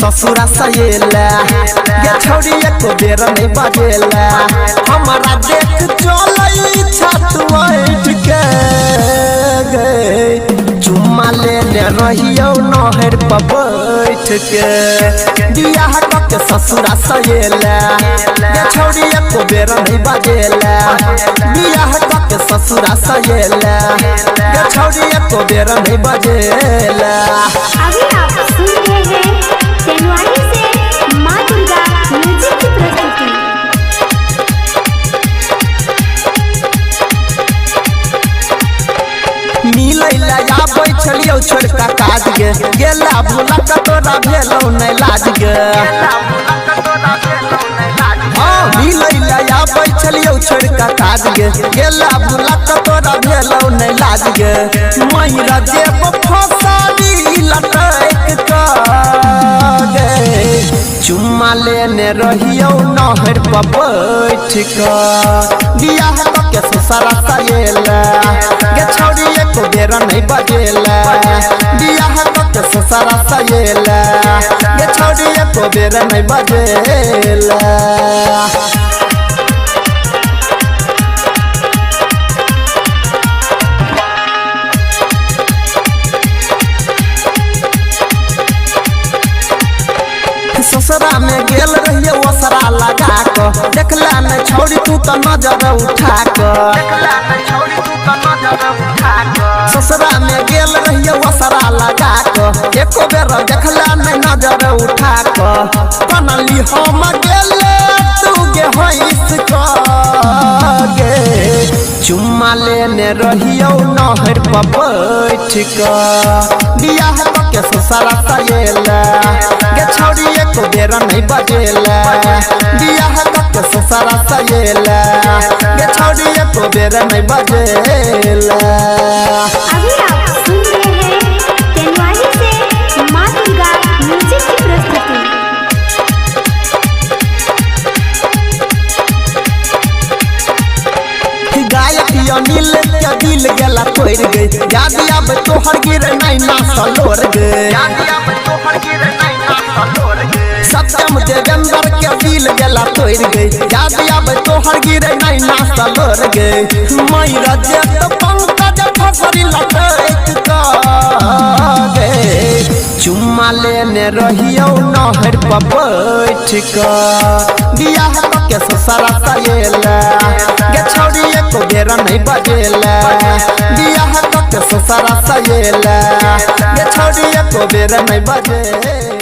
ससुरा सहेला गे छौरी एको बेर नहीं बजेला हमारा देख चलई छत बैठ के गे चुम्मा लेने रहियो नहर पर बैठ के बियाह के ससुरा सहेला गे छौरी एको बेर नहीं बजेला बियाह के ससुरा सहेला गे छौरी एको बेर नहीं बजेला। अभी आप सुन रहे हैं तेनवारी से माँ दुर्गा म्यूजिक की प्रस्तुति। मिलैला आबै छलियौ छोड़का काज गे गेला भूला कतोरा भेलौ नै लाज गे मिलैला आबै छलियौ छोड़का काज गे गेला भूला कतोरा भेलौ नै लाज गे महिरा जेब फसाली लटैक गे चुम्मा लेने रहियो नहर पर बैठ के बियाह के ससुरा सहेला गे छौरी एको बेर नहीं बजेला बियाह के ससुरा सहेला गे छौरी एको बेर नहीं बजेला। ससुरा में गेल रहिए ओसरा लगा के देखला न छौरी तू तो नजर उठा के ससुरा में गेल रहिए ओसरा लगा के एको बेर देखला न नजर उठा के बनली हम गेले तू गे हंस के चुम्मा लेने रहियो नहर पर बैठ के बियाह के ससुरा सहेला गे छौरी एको बेर नहीं बजेला बियाह के ससुरा सहेला गे छौरी एको बेर नहीं बजेला। अभी आप सुन रहे हैं तेनवारी से माँ दुर्गा म्यूजिक की प्रस्तुति। गायक अनिल के दिल गेला तोड़ गई याद आब तोहर गिर नहीं ना सलोर गई सत्यम देवेंद्र के दिल गेला तोड़ गई याद आब तोहर गिर नहीं ना सलोर गई मैरा जेत पंकज फसरी लटैक के चुम्मा लेने रहियो नहर पर बैठ के बियाह के ससुरा सहेला गे छौरी एको बेर नहीं बजेला बियाह के ससुरा सहेला गे छौरी एको बेर नहीं बजेला।